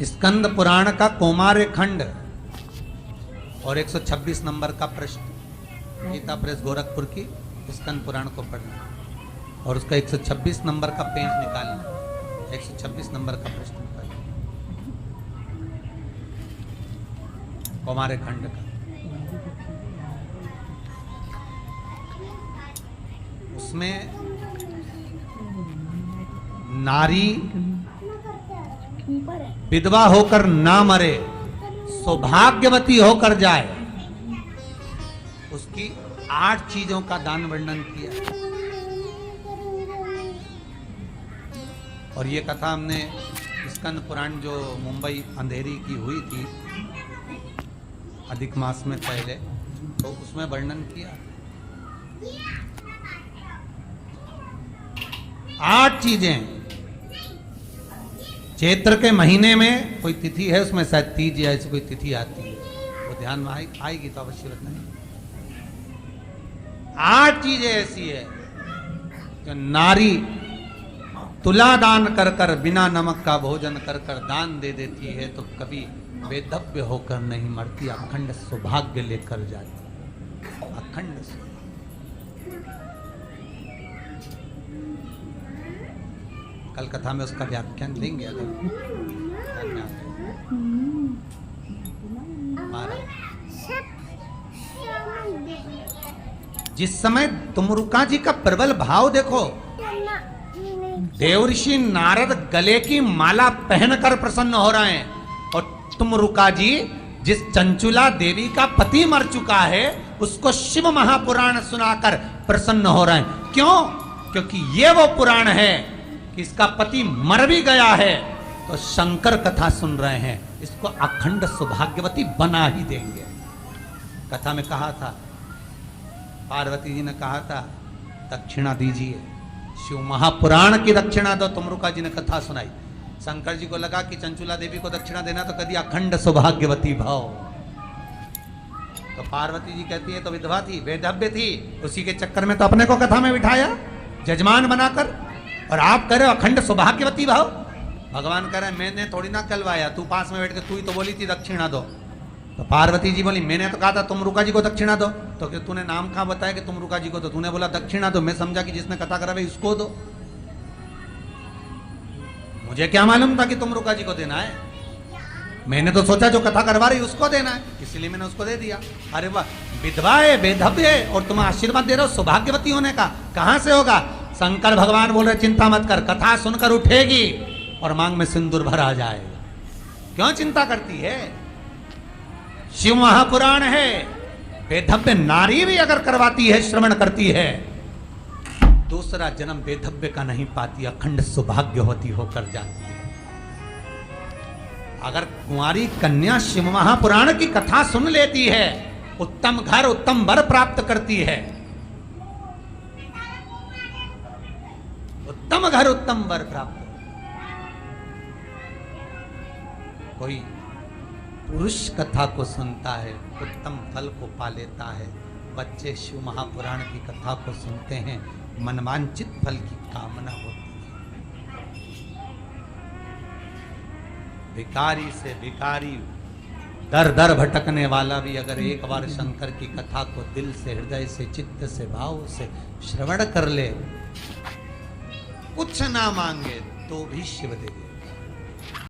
स्कंद पुराण का कौमार्य खंड और 126 नंबर का प्रश्न, गीता प्रेस गोरखपुर की स्कंद पुराण को पढ़ना और उसका 126 नंबर का पेज निकालना, 126 नंबर का प्रश्न निकालना कौमार्य खंड का। उसमें नारी विधवा होकर ना मरे, सौभाग्यवती होकर जाए, उसकी 8 चीजों का दान वर्णन किया। और ये कथा हमने स्कंद पुराण जो मुंबई अंधेरी की हुई थी अधिक मास में पहले, तो उसमें वर्णन किया। 8 चीजें। चैत्र के महीने में कोई तिथि है, उसमें शायद तीज या ऐसी कोई तिथि आती है, वो ध्यान में आएगी तो अवश्य बताएं। 8 चीजें ऐसी है जो नारी तुला दान कर कर, बिना नमक का भोजन कर कर दान दे देती है तो कभी वेदव्य होकर नहीं मरती, अखंड सौभाग्य लेकर जाती, अखंड सौभाग्य। कल कथा में उसका व्याख्यान देंगे अगर ध्यान में आता है। जिस समय तुमरुका जी का प्रबल भाव देखो, देवऋषि नारद गले की माला पहनकर प्रसन्न हो रहे हैं और तुमरुका जी जिस चंचुला देवी का पति मर चुका है उसको शिव महापुराण सुनाकर प्रसन्न हो रहे हैं। क्यों? क्योंकि ये वो पुराण है कि इसका पति मर भी गया है तो शंकर कथा सुन रहे हैं, इसको अखंड सौभाग्यवती बना ही देंगे। कथा में कहा था, पार्वती जी ने कहा था दक्षिणा दीजिए, शिव महापुराण की दक्षिणा दो। तुमरुका जी ने कथा सुनाई, शंकर जी को लगा कि चंचुला देवी को दक्षिणा देना तो कभी अखंड सौभाग्यवती भाव। तो पार्वती जी कहती है तो विधवा थी, वेदव्य थी, उसी के चक्कर में तो अपने को कथा में बिठाया जजमान बनाकर, और आप कह रहे हो अखंड सौभाग्यवती भाव। भगवान कह रहे मैंने थोड़ी ना कहलवाया, तू पास में बैठ के तू ही तो बोली थी दक्षिणा दो। तो पार्वती जी बोली मैंने तो कहा था तुमरुका जी को दक्षिणा दो, तो कि तूने नाम कहाँ बताया कि तुमरुका जी को, तो तूने बोला दक्षिणा दो, मैं समझा कि जिसने कथा करा उसको दो, मुझे क्या मालूम था कि तुमरुका जी को देना है, मैंने तो सोचा जो कथा करवा रही उसको देना है, इसलिए मैंने उसको दे दिया। अरे वाह, विधवा है, वेदव्य है और तुम आशीर्वाद दे रहे हो सौभाग्यवती होने का, कहां से होगा? शंकर भगवान बोल रहे चिंता मत कर, कथा सुनकर उठेगी और मांग में सिंदूर भरा जाएगा। क्यों चिंता करती है? शिव महापुराण है, वेदव्य नारी भी अगर करवाती है, श्रवण करती है, दूसरा जन्म वेदव्य का नहीं पाती, अखंड सौभाग्यवती होकर जाती है। अगर कुंवारी कन्या शिव महापुराण की कथा सुन लेती है, उत्तम घर उत्तम वर प्राप्त करती है, उत्तम घर उत्तम वर प्राप्त। कोई पुरुष कथा को सुनता है, उत्तम फल को पा लेता है। बच्चे शिव महापुराण की कथा को सुनते हैं, मनवांचित फल की कामना होती है। भिखारी से भिखारी, दर दर भटकने वाला भी अगर एक बार शंकर की कथा को दिल से, हृदय से, चित्त से, भाव से श्रवण कर ले, कुछ ना मांगे तो भी शिव देंगे।